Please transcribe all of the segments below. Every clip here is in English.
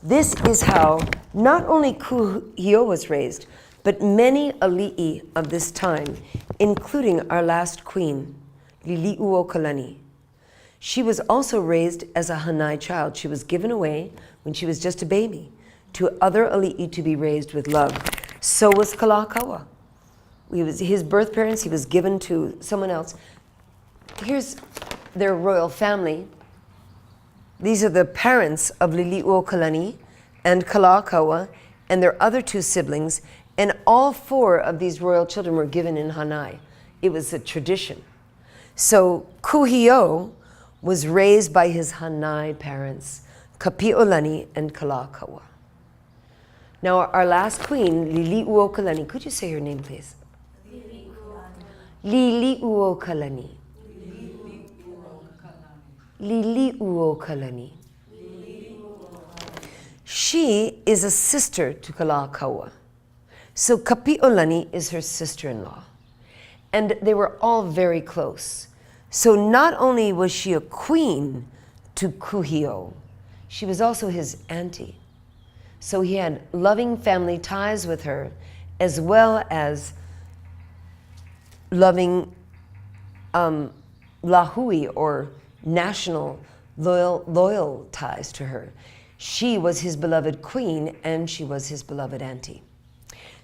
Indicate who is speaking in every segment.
Speaker 1: This is how not only Kuhio was raised, but many ali'i of this time, including our last queen, Liliuokalani. She was also raised as a Hanai child. She was given away when she was just a baby to other ali'i to be raised with love. So was Kalakaua. His birth parents, he was given to someone else. Here's their royal family. These are the parents of Liliuokalani and Kalakaua and their other two siblings, and all four of these royal children were given in Hanai. It was a tradition. So Kuhio was raised by his Hanai parents, Kapi'olani and Kalakaua. Now our last queen, Liliuokalani, could you say her name, please? Liliuokalani. Liliuokalani. She is a sister to Kalakaua. So Kapi'olani is her sister-in-law. And they were all very close. So not only was she a queen to Kuhio, she was also his auntie. So he had loving family ties with her, as well as loving lahui, or national loyal ties to her. She was his beloved queen, and she was his beloved auntie.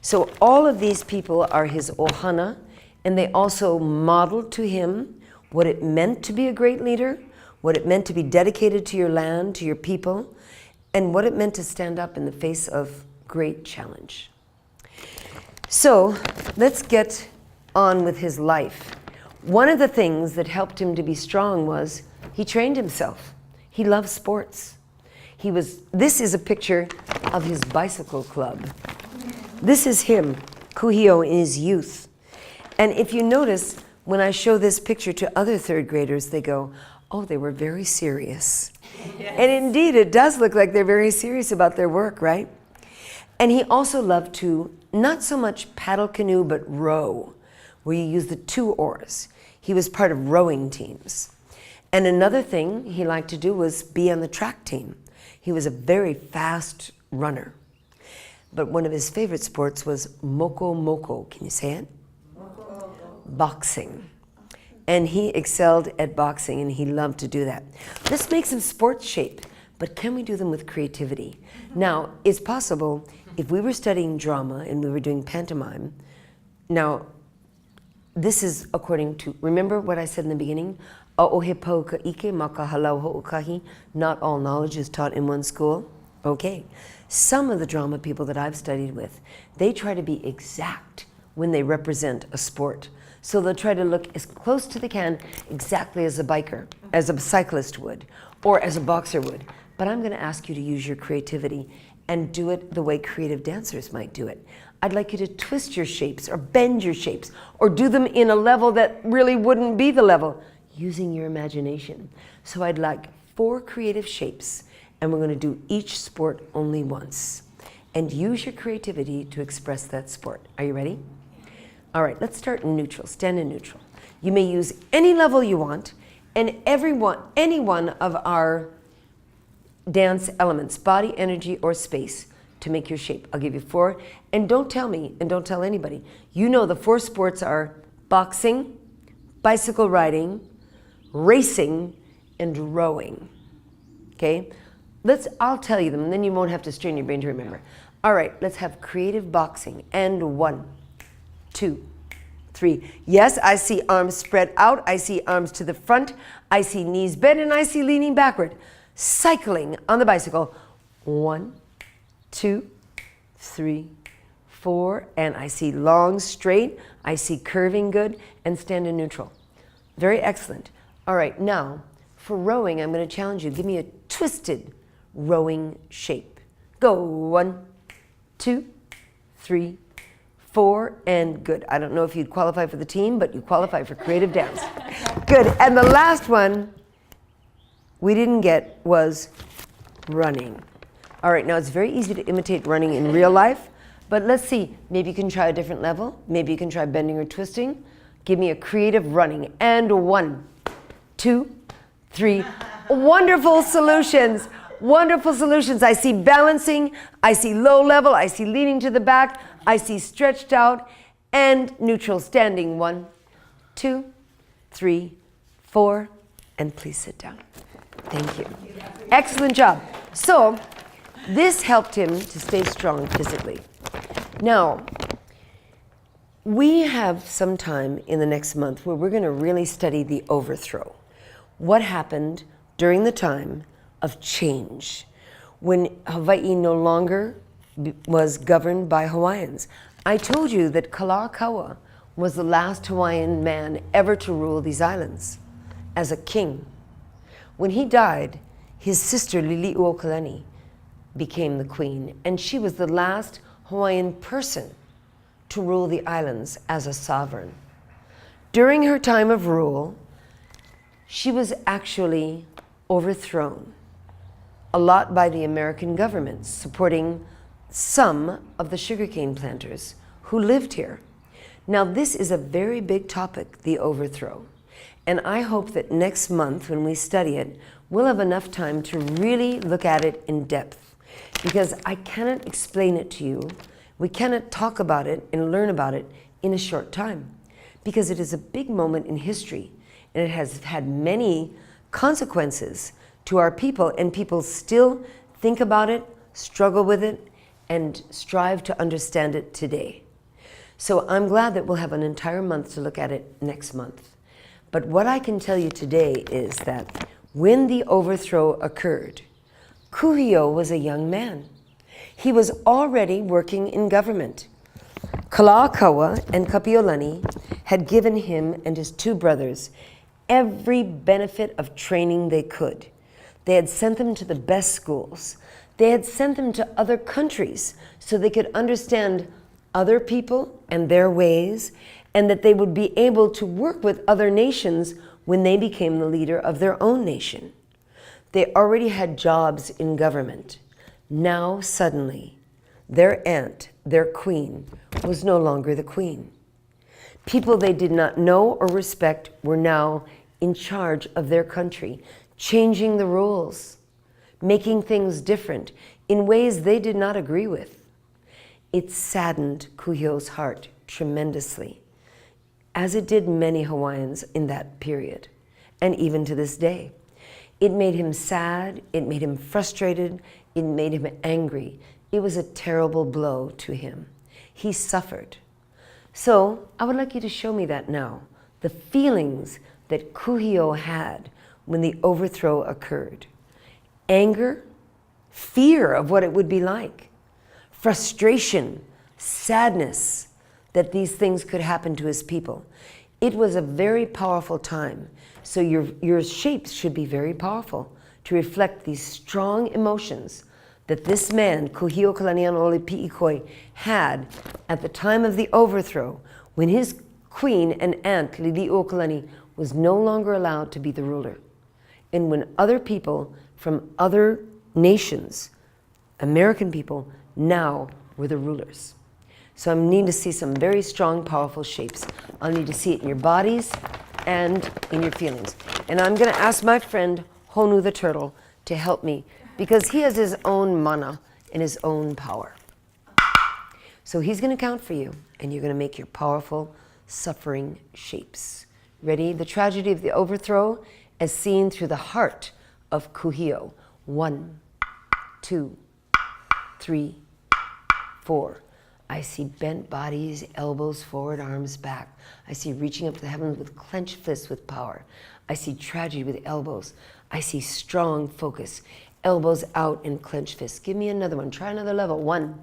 Speaker 1: So all of these people are his ohana, and they also modeled to him what it meant to be a great leader, what it meant to be dedicated to your land, to your people, and what it meant to stand up in the face of great challenge. So let's get on with his life. One of the things that helped him to be strong was he trained himself. He loved sports. This is a picture of his bicycle club. This is him, Kuhio, in his youth. And if you notice, when I show this picture to other third graders, they go, oh, they were very serious. Yes. And indeed, it does look like they're very serious about their work, right? And he also loved to, not so much paddle canoe, but row, where you use the 2 oars. He was part of rowing teams. And another thing he liked to do was be on the track team. He was a very fast runner. But one of his favorite sports was moko moko. Can you say it? Moko. Boxing. And he excelled at boxing, and he loved to do that. This makes him sports shape, but can we do them with creativity? Now, it's possible if we were studying drama and we were doing pantomime. Now, this is according to, remember what I said in the beginning? Not all knowledge is taught in one school. Okay. Some of the drama people that I've studied with, they try to be exact when they represent a sport. So they'll try to look as close to the can exactly as a biker, as a cyclist would, or as a boxer would. But I'm going to ask you to use your creativity and do it the way creative dancers might do it. I'd like you to twist your shapes or bend your shapes or do them in a level that really wouldn't be the level, using your imagination. So I'd like 4 creative shapes, and we're going to do each sport only once. And use your creativity to express that sport. Are you ready? All right, let's start in neutral. Stand in neutral. You may use any level you want, and any one of our dance elements, body, energy, or space, to make your shape. I'll give you 4. And don't tell me, and don't tell anybody. You know the 4 sports are boxing, bicycle riding, racing, and rowing. Okay? I'll tell you them, and then you won't have to strain your brain to remember. All right, let's have creative boxing. And 1, 2, 3. Yes, I see arms spread out. I see arms to the front. I see knees bent, and I see leaning backward. Cycling on the bicycle. 1, 2, 3, 4. And I see long, straight. I see curving good. And stand in neutral. Very excellent. All right, now, for rowing, I'm going to challenge you. Give me a twisted rowing shape. Go. 1, 2, 3, 4, and good. I don't know if you'd qualify for the team, but you qualify for creative dance. Good. And the last one we didn't get was running. All right, now it's very easy to imitate running in real life, but let's see. Maybe you can try a different level. Maybe you can try bending or twisting. Give me a creative running. And 1, 2, 3. Wonderful solutions. Wonderful solutions. I see balancing, I see low level, I see leaning to the back, I see stretched out, and neutral standing. 1, 2, 3, 4, and please sit down. Thank you. Excellent job. So this helped him to stay strong physically. Now, we have some time in the next month where we're going to really study the overthrow. What happened during the time of change when Hawaii no longer was governed by Hawaiians. I told you that Kalakaua was the last Hawaiian man ever to rule these islands as a king. When he died, his sister Liliuokalani became the queen, and she was the last Hawaiian person to rule the islands as a sovereign. During her time of rule, she was actually overthrown, a lot by the American government, supporting some of the sugarcane planters who lived here. Now, this is a very big topic, the overthrow. And I hope that next month, when we study it, we'll have enough time to really look at it in depth. Because I cannot explain it to you. We cannot talk about it and learn about it in a short time. Because it is a big moment in history. And it has had many consequences to our people. And people still think about it, struggle with it, and strive to understand it today. So I'm glad that we'll have an entire month to look at it next month. But what I can tell you today is that when the overthrow occurred, Kuhio was a young man. He was already working in government. Kalakaua and Kapiolani had given him and his 2 brothers every benefit of training they could. They had sent them to the best schools. They had sent them to other countries so they could understand other people and their ways, and that they would be able to work with other nations when they became the leader of their own nation. They already had jobs in government. Now, suddenly, their aunt, their queen, was no longer the queen. People they did not know or respect were now in charge of their country, changing the rules, making things different in ways they did not agree with. It saddened Kuhio's heart tremendously, as it did many Hawaiians in that period, and even to this day. It made him sad, it made him frustrated, it made him angry. It was a terrible blow to him. He suffered. So I would like you to show me that now, the feelings that Kuhio had when the overthrow occurred. Anger, fear of what it would be like, frustration, sadness that these things could happen to his people. It was a very powerful time. So your shapes should be very powerful to reflect these strong emotions that this man, Kuhio Kalanianaole Pi'ikoi, had at the time of the overthrow, when his queen and aunt, Liliuokalani, was no longer allowed to be the ruler. And when other people from other nations, American people, now were the rulers. So I need to see some very strong, powerful shapes. I'll need to see it in your bodies and in your feelings. And I'm going to ask my friend Honu the turtle to help me, because he has his own mana and his own power. So he's going to count for you, and you're going to make your powerful, suffering shapes. Ready? The tragedy of the overthrow as seen through the heart of Kuhio. 1, 2, 3, 4. I see bent bodies, elbows forward, arms back. I see reaching up to the heavens with clenched fists with power. I see tragedy with elbows. I see strong focus, elbows out and clenched fists. Give me another one. Try another level. 1,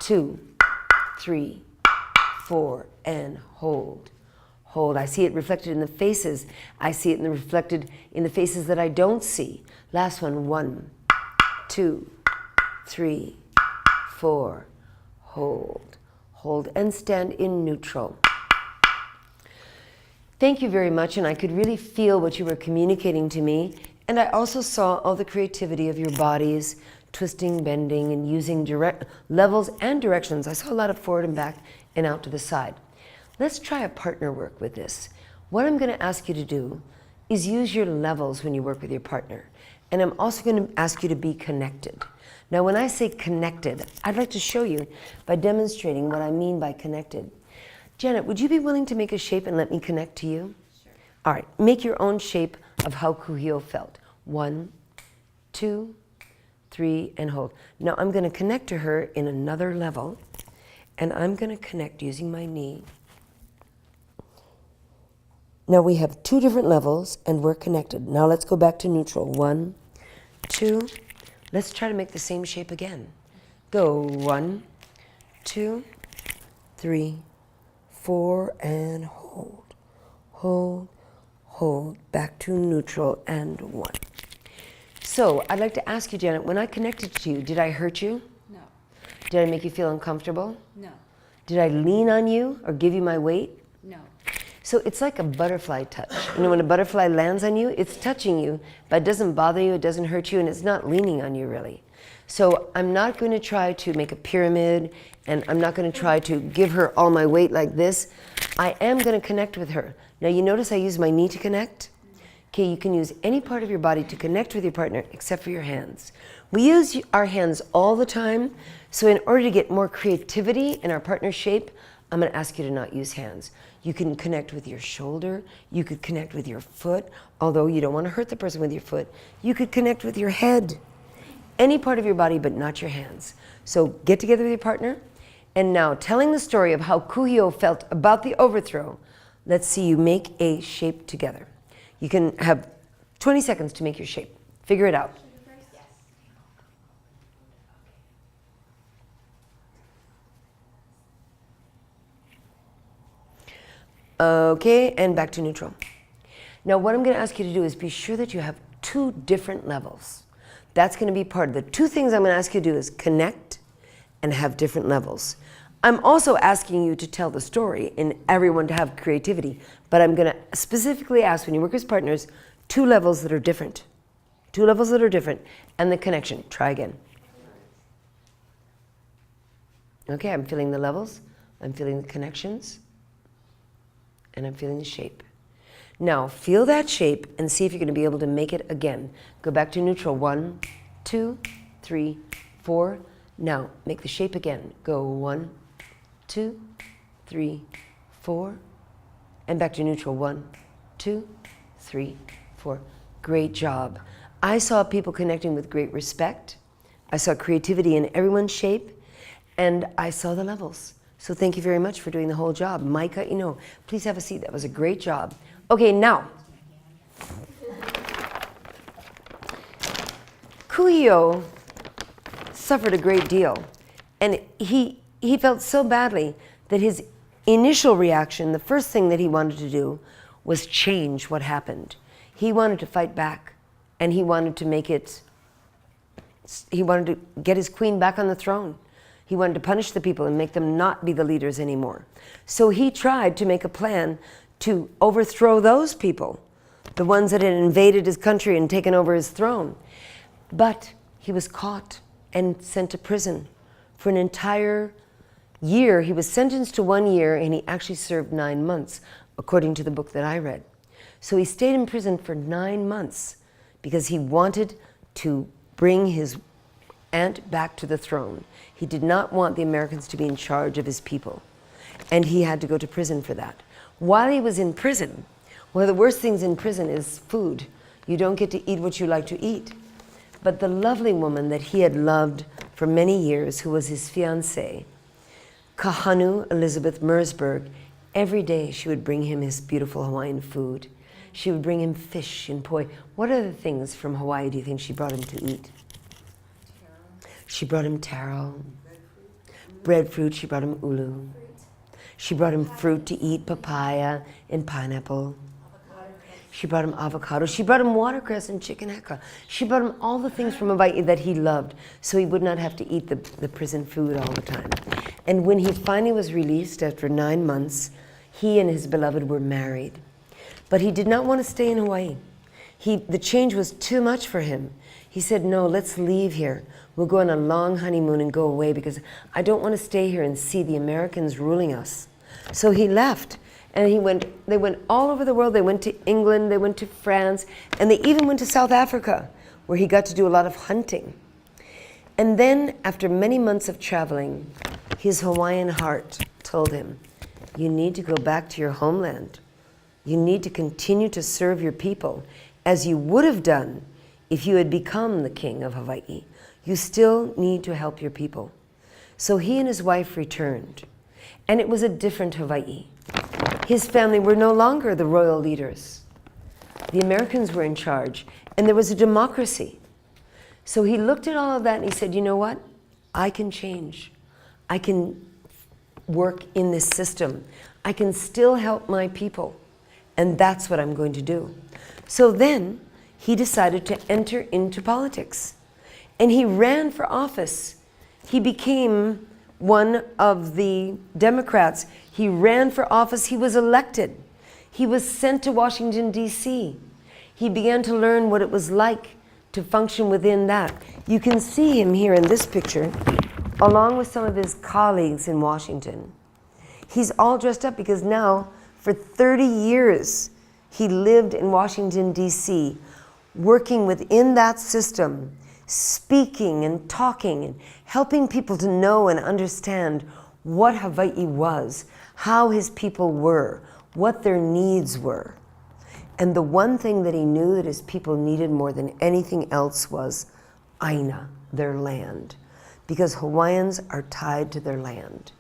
Speaker 1: 2, 3, 4, and hold. Hold. I see it reflected in the faces. I see it reflected in the faces that I don't see. Last one. 1, 2, 3, 4. Hold. Hold and stand in neutral. Thank you very much, and I could really feel what you were communicating to me. And I also saw all the creativity of your bodies, twisting, bending, and using direct levels and directions. I saw a lot of forward and back and out to the side. Let's try a partner work with this. What I'm going to ask you to do is use your levels when you work with your partner. And I'm also going to ask you to be connected. Now, when I say connected, I'd like to show you by demonstrating what I mean by connected. Janet, would you be willing to make a shape and let me connect to you? Sure. All right, make your own shape of how Kuhio felt. 1, 2, 3, and hold. Now I'm going to connect to her in another level, and I'm going to connect using my knee. Now we have 2 different levels, and we're connected. Now let's go back to neutral. 1, 2. Let's try to make the same shape again. Go 1, 2, 3, 4, and hold. Hold, hold. Back to neutral, and 1. So I'd like to ask you, Janet, when I connected to you, did I hurt you?
Speaker 2: No.
Speaker 1: Did I make you feel uncomfortable?
Speaker 2: No.
Speaker 1: Did I lean on you or give you my weight?
Speaker 2: No.
Speaker 1: So it's like a butterfly touch. You know, when a butterfly lands on you, it's touching you, but it doesn't bother you, it doesn't hurt you, and it's not leaning on you really. So I'm not going to try to make a pyramid, and I'm not going to try to give her all my weight like this. I am going to connect with her. Now you notice I use my knee to connect? Okay, you can use any part of your body to connect with your partner except for your hands. We use our hands all the time, so in order to get more creativity in our partner's shape, I'm going to ask you to not use hands. You can connect with your shoulder, you could connect with your foot, although you don't want to hurt the person with your foot. You could connect with your head, any part of your body but not your hands. So get together with your partner, and now telling the story of how Kuhio felt about the overthrow, let's see you make a shape together. You can have 20 seconds to make your shape. Figure it out. Okay, and back to neutral. Now what I'm going to ask you to do is be sure that you have 2 different levels. That's going to be part of the 2 things I'm going to ask you to do is connect and have different levels. I'm also asking you to tell the story and everyone to have creativity, but I'm going to specifically ask when you work as partners, 2 levels that are different. 2 levels that are different, and the connection. Try again. Okay, I'm feeling the levels, I'm feeling the connections, and I'm feeling the shape. Now feel that shape and see if you're going to be able to make it again. Go back to neutral. 1, 2, 3, 4. Now make the shape again. Go 1, 2, 3, 4, and back to neutral. 1, 2, 3, 4. Great job. I saw people connecting with great respect. I saw creativity in everyone's shape, and I saw the levels. So thank you very much for doing the whole job. Micah, you know, please have a seat. That was a great job. Okay, now. Kuhio suffered a great deal, and he felt so badly that his initial reaction, the first thing that he wanted to do was change what happened. He wanted to fight back, and he wanted to get his queen back on the throne. He wanted to punish the people and make them not be the leaders anymore. So he tried to make a plan to overthrow those people, the ones that had invaded his country and taken over his throne. But he was caught and sent to prison for an entire year. He was sentenced to 1 year, and he actually served 9 months, according to the book that I read. So he stayed in prison for 9 months because he wanted to bring his aunt back to the throne. He did not want the Americans to be in charge of his people, and he had to go to prison for that. While he was in prison, one of the worst things in prison is food. You don't get to eat what you like to eat. But the lovely woman that he had loved for many years, who was his fiancée, Kahanu Elizabeth Mersberg, every day she would bring him his beautiful Hawaiian food. She would bring him fish and poi. What other things from Hawaii do you think she brought him to eat? She brought him taro, breadfruit. She brought him ulu. She brought him fruit to eat, papaya and pineapple. She brought him avocado. She brought him watercress and chicken heka. She brought him all the things from Hawaii that he loved, so he would not have to eat the prison food all the time. And when he finally was released after 9 months, he and his beloved were married. But he did not want to stay in Hawaii. The change was too much for him. He said, no, let's leave here. We'll go on a long honeymoon and go away because I don't want to stay here and see the Americans ruling us. So he left, and they went all over the world. They went to England, they went to France, and they even went to South Africa, where he got to do a lot of hunting. And then, after many months of traveling, his Hawaiian heart told him, you need to go back to your homeland. You need to continue to serve your people as you would have done if you had become the king of Hawaii. You still need to help your people. So he and his wife returned, and it was a different Hawaii. His family were no longer the royal leaders. The Americans were in charge, and there was a democracy. So he looked at all of that and he said, you know what? I can change. I can work in this system. I can still help my people. And that's what I'm going to do. So then he decided to enter into politics. And he ran for office. He became one of the Democrats. He ran for office. He was elected. He was sent to Washington, D.C. He began to learn what it was like to function within that. You can see him here in this picture, along with some of his colleagues in Washington. He's all dressed up because now, for 30 years, he lived in Washington, D.C., working within that system, speaking and talking and helping people to know and understand what Hawaii was, how his people were, what their needs were. And the one thing that he knew that his people needed more than anything else was aina, their land. Because Hawaiians are tied to their land.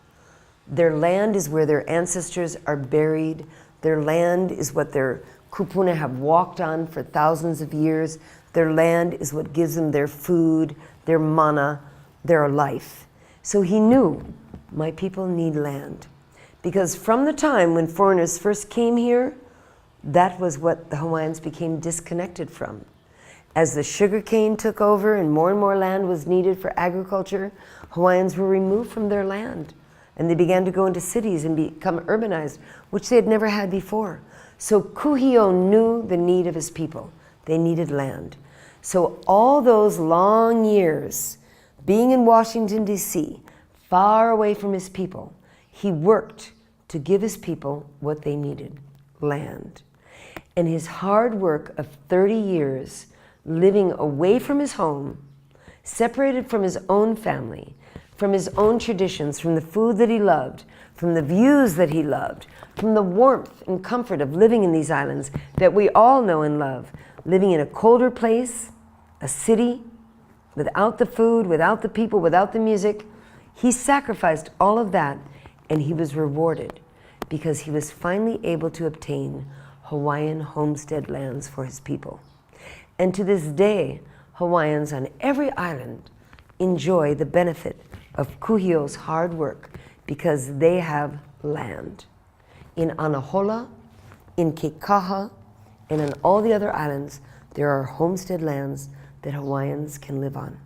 Speaker 1: Their land is where their ancestors are buried. Their land is what their kupuna have walked on for thousands of years. Their land is what gives them their food, their mana, their life. So he knew, my people need land. Because from the time when foreigners first came here, that was what the Hawaiians became disconnected from. As the sugarcane took over and more land was needed for agriculture, Hawaiians were removed from their land. And they began to go into cities and become urbanized, which they had never had before. So Kuhio knew the need of his people. They needed land. So all those long years, being in Washington, D.C., far away from his people, he worked to give his people what they needed, land. And his hard work of 30 years, living away from his home, separated from his own family, from his own traditions, from the food that he loved, from the views that he loved, from the warmth and comfort of living in these islands that we all know and love, living in a colder place, a city, without the food, without the people, without the music. He sacrificed all of that, and he was rewarded because he was finally able to obtain Hawaiian homestead lands for his people. And to this day, Hawaiians on every island enjoy the benefit of Kuhio's hard work because they have land. In Anahola, in Kekaha, and on all the other islands, there are homestead lands that Hawaiians can live on.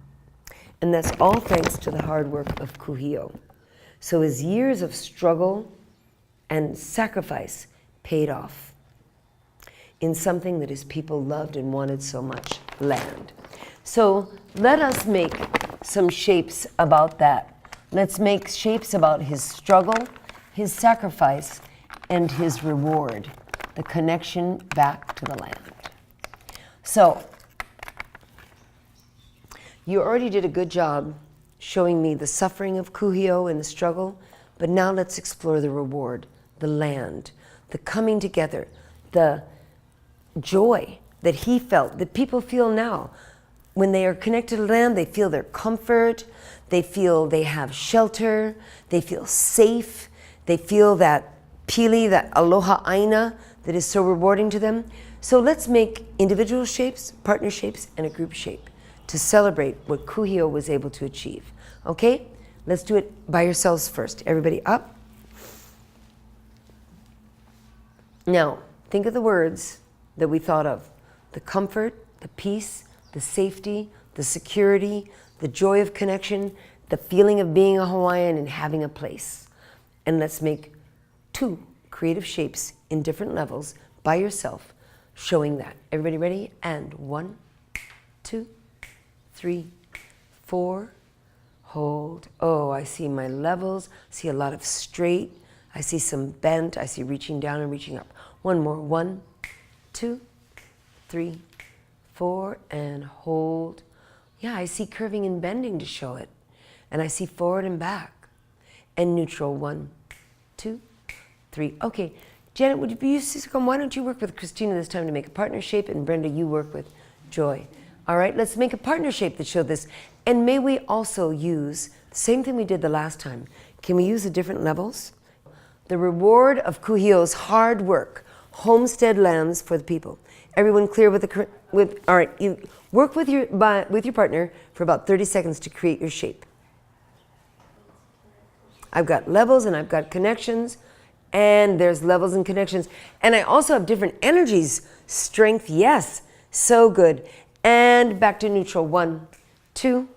Speaker 1: And that's all thanks to the hard work of Kuhio. So his years of struggle and sacrifice paid off in something that his people loved and wanted so much, land. So let us make some shapes about that. Let's make shapes about his struggle, his sacrifice, and his reward, the connection back to the land. So, you already did a good job showing me the suffering of Kuhio and the struggle, but now let's explore the reward, the land, the coming together, the joy that he felt, that people feel now. When they are connected to land, they feel their comfort, they feel they have shelter, they feel safe, they feel that pili, that aloha aina that is so rewarding to them. So let's make individual shapes, partner shapes, and a group shape to celebrate what Kuhio was able to achieve. Okay? Let's do it by yourselves first. Everybody up. Now, think of the words that we thought of. The comfort, the peace, the safety, the security, the joy of connection, the feeling of being a Hawaiian and having a place. And let's make 2 creative shapes in different levels by yourself, showing that. Everybody ready? And 1, 2, 3, 4. Hold. Oh, I see my levels. I see a lot of straight. I see some bent. I see reaching down and reaching up. One more. 1, 2, 3, 4, and hold. Yeah, I see curving and bending to show it. And I see forward and back. And neutral. 1, 2, 3. Okay, Janet, would you be used to come? Why don't you work with Christina this time to make a partner shape, and Brenda, you work with Joy. All right, let's make a partner shape that showed this. And may we also use the same thing we did the last time. Can we use the different levels? The reward of Kuhio's hard work, homestead lands for the people. Everyone clear with the all right? You work with your partner for about 30 seconds to create your shape. I've got levels and I've got connections, and there's levels and connections, and I also have different energies. Strength, yes, so good. And back to neutral. 1, 2,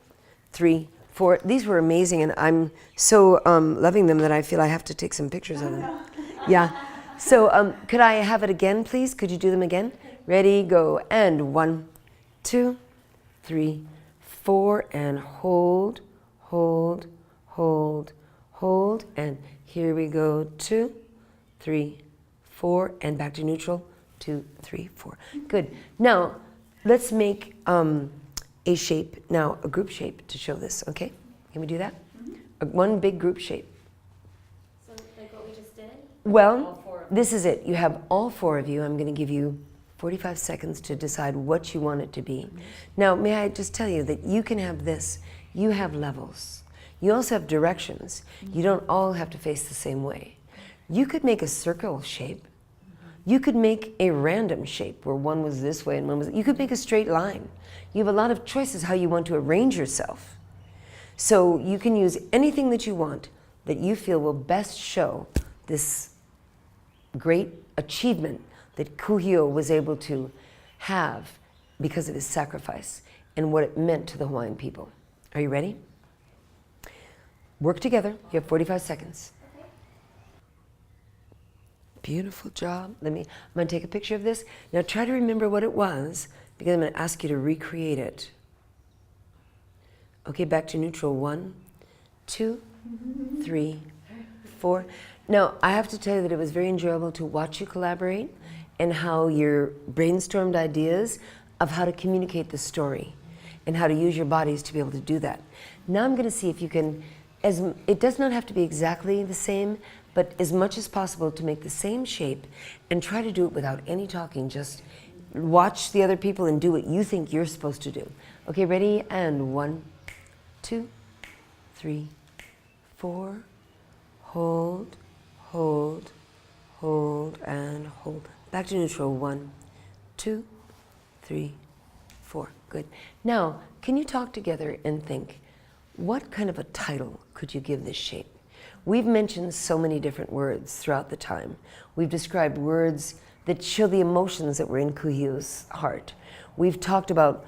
Speaker 1: 3, 4. These were amazing, and I'm so loving them that I feel I have to take some pictures of them. Yeah. So could I have it again, please? Could you do them again? Ready, go. And 1, 2, 3, 4, and hold, hold, hold, hold. And here we go. 2, 3, 4, and back to neutral. 2, 3, 4. Good. Now, let's make a shape, now a group shape to show this, okay? Can we do that? One big group shape.
Speaker 2: So like what we just did?
Speaker 1: Well, this is it. You have all 4 of you. I'm going to give you 45 seconds to decide what you want it to be. Now, may I just tell you that you can have this. You have levels. You also have directions. You don't all have to face the same way. You could make a circle shape. You could make a random shape where one was this way and one was... You could make a straight line. You have a lot of choices how you want to arrange yourself. So you can use anything that you want that you feel will best show this great achievement that Kuhio was able to have because of his sacrifice and what it meant to the Hawaiian people. Are you ready? Work together. You have 45 seconds. Beautiful job. I'm going to take a picture of this. Now try to remember what it was, because I'm going to ask you to recreate it. Okay, back to neutral. 1, 2, 3, 4. Now, I have to tell you that it was very enjoyable to watch you collaborate and how you brainstormed ideas of how to communicate the story and how to use your bodies to be able to do that. Now I'm going to see if you can, it does not have to be exactly the same, but as much as possible to make the same shape and try to do it without any talking. Just watch the other people and do what you think you're supposed to do. Okay, ready? And 1, 2, 3, 4. Hold, hold, hold, and hold. Back to neutral. 1, 2, 3, 4. Good. Now, can you talk together and think, what kind of a title could you give this shape? We've mentioned so many different words throughout the time. We've described words that show the emotions that were in Kuhio's heart. We've talked about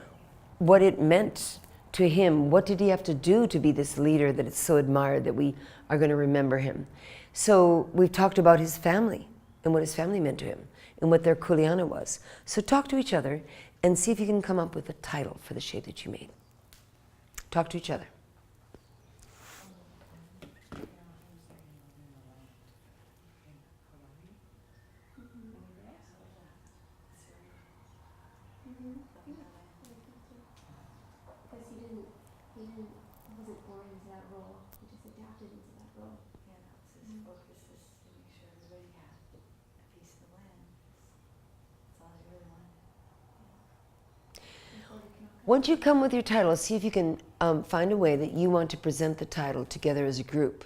Speaker 1: what it meant to him. What did he have to do to be this leader that is so admired that we are going to remember him? So we've talked about his family and what his family meant to him and what their kuleana was. So talk to each other and see if you can come up with a title for the shape that you made. Talk to each other.
Speaker 2: Wasn't born into that role. He just adapted into that role.
Speaker 3: Yeah, that was his focus, is to make sure everybody had a piece of the land. That's all he really wanted.
Speaker 1: Once you come with your title, see if you can find a way that you want to present the title together as a group.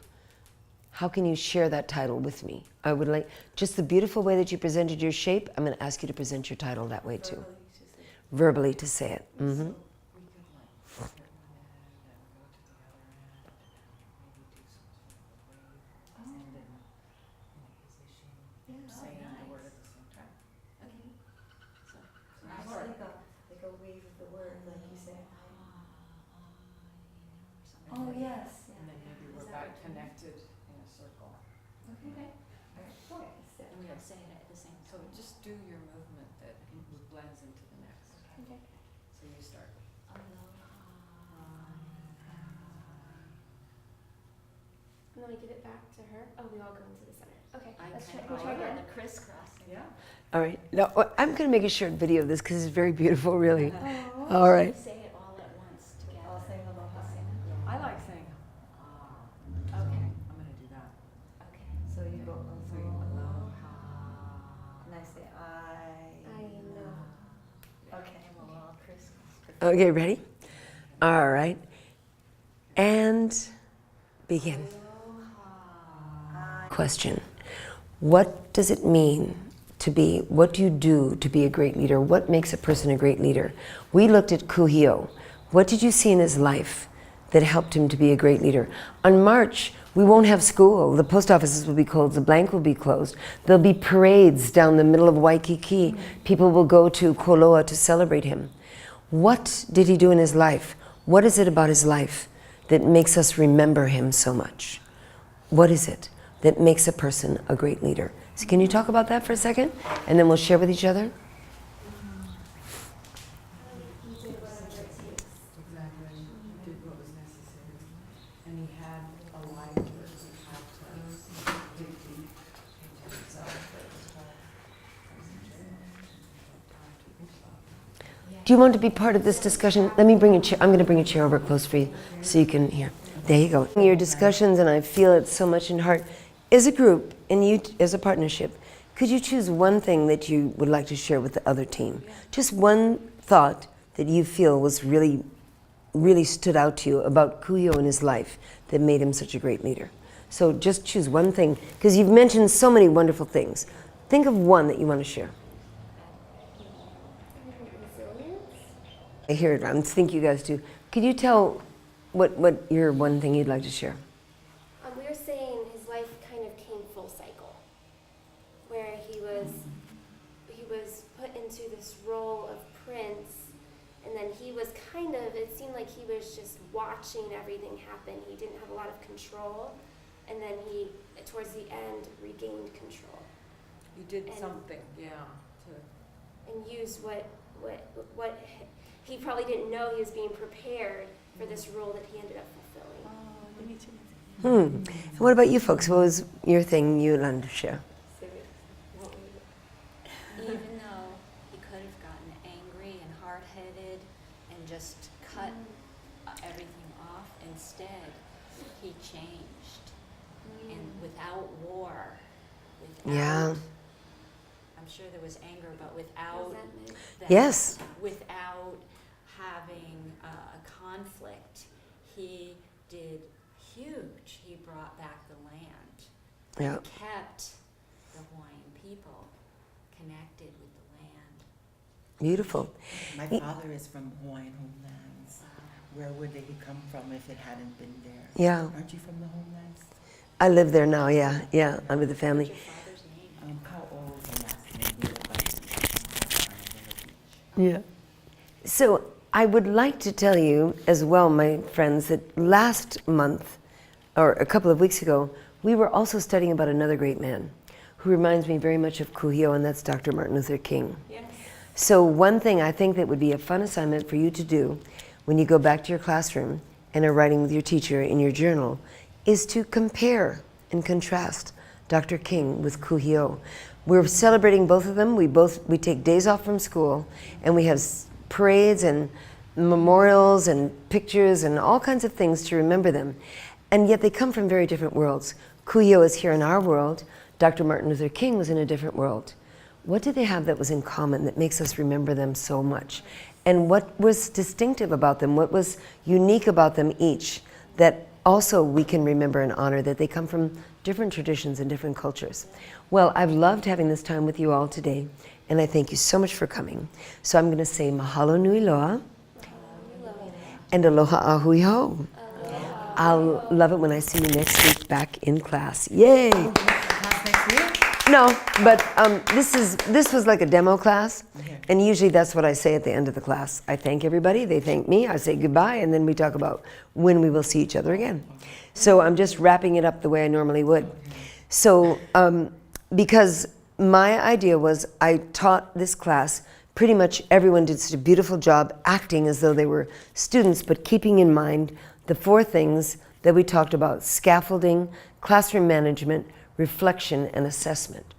Speaker 1: How can you share that title with me? I would like, just the beautiful way that you presented your shape, I'm going to ask you to present your title that way too. Verbally to say it. Mm-hmm.
Speaker 2: Oh, yes.
Speaker 3: And then maybe we're back connected in a circle.
Speaker 2: Okay.
Speaker 3: And we have say it at the same time. So just do your movement that blends into the next.
Speaker 2: Okay.
Speaker 3: So you start.
Speaker 2: And then we give it back to her. Oh, we all go into the center. Okay.
Speaker 3: I
Speaker 2: Let's try
Speaker 3: kind of
Speaker 2: again.
Speaker 3: the crisscrossing. Yeah.
Speaker 1: All right. Now, I'm going to make a short video of this because it's very beautiful, really.
Speaker 2: Oh.
Speaker 1: All right.
Speaker 3: Say it all at once together.
Speaker 4: I'll sing aloha. I like saying ah.
Speaker 3: Okay.
Speaker 4: I'm gonna do that.
Speaker 3: Okay.
Speaker 4: So you go aloha. And I say
Speaker 2: I know.
Speaker 3: Okay, well, we're all Christmas.
Speaker 1: Okay, ready? All right. And begin. Question. What does it mean to be, what do you do to be a great leader? What makes a person a great leader? We looked at Kuhio. What did you see in his life that helped him to be a great leader? On March, we won't have school. The post offices will be closed. The bank will be closed. There'll be parades down the middle of Waikiki. People will go to Koloa to celebrate him. What did he do in his life? What is it about his life that makes us remember him so much? What is it that makes a person a great leader? So can you talk about that for a second? And then we'll share with each other.
Speaker 2: He did whatever it takes.
Speaker 4: Exactly. He did what was necessary. And he had a life where he had to dig deep into himself.
Speaker 1: Do you want to be part of this discussion? Let me bring a chair. I'm going to bring a chair over close for you so you can hear. There you go. Your discussions, and I feel it so much in heart. As a group, and you as a partnership, could you choose one thing that you would like to share with the other team? Just one thought that you feel was really stood out to you about Kuhio and his life that made him such a great leader. So just choose one thing, because you've mentioned so many wonderful things. Think of one that you want to share.
Speaker 2: Resilience?
Speaker 1: I hear it. I think you guys do. Could you tell what your one thing you'd like to share?
Speaker 2: We were saying his life kind of came full cycle, where he was put into this role of prince, and then he was kind of, it seemed like he was just watching everything happen. He didn't have a lot of control, and then he, towards the end, regained control
Speaker 4: You did
Speaker 2: And-
Speaker 4: something, yeah. To,
Speaker 2: and used what he probably didn't know he was being prepared for this role that he ended up fulfilling.
Speaker 1: And what about you folks? What was your thing you'd like to share?
Speaker 3: Even though he could have gotten angry and hard-headed and just cut everything off, instead he changed. And without war, without,
Speaker 1: Yeah.
Speaker 3: I'm sure there was anger, but without
Speaker 2: Resentment.
Speaker 3: that,
Speaker 1: Yes.
Speaker 3: without having a conflict, he did huge. He brought back the land.
Speaker 1: Yeah.
Speaker 3: Kept the Hawaiian people connected with the land.
Speaker 1: Beautiful.
Speaker 5: My father is from Hawaiian homelands. Where would he come from if it hadn't been there?
Speaker 1: Yeah.
Speaker 5: Aren't you from the homelands?
Speaker 1: I live there now, yeah. Yeah, I'm with the
Speaker 3: What's
Speaker 1: family.
Speaker 3: your father's name?
Speaker 5: How old and last name? He lived by
Speaker 1: Yeah. So I would like to tell you as well, my friends, that last month, or a couple of weeks ago, we were also studying about another great man who reminds me very much of Kuhio, and that's Dr. Martin Luther King.
Speaker 3: Yes.
Speaker 1: So one thing I think that would be a fun assignment for you to do when you go back to your classroom and are writing with your teacher in your journal is to compare and contrast Dr. King with Kuhio. We're celebrating both of them. We take days off from school, and we have parades and memorials and pictures and all kinds of things to remember them. And yet they come from very different worlds. Kuhio is here in our world. Dr. Martin Luther King was in a different world. What did they have that was in common that makes us remember them so much? And what was distinctive about them? What was unique about them each that also we can remember and honor, that they come from different traditions and different cultures? Well, I've loved having this time with you all today, and I thank you so much for coming. So I'm going to say mahalo nui loa and aloha ahui ho. I'll love it when I see you next week back in class. Yay! No, but this was like a demo class, and usually that's what I say at the end of the class. I thank everybody, they thank me, I say goodbye, and then we talk about when we will see each other again. So I'm just wrapping it up the way I normally would. So because my idea was I taught this class, pretty much everyone did such a beautiful job acting as though they were students, but keeping in mind the 4 things that we talked about: scaffolding, classroom management, reflection, and assessment.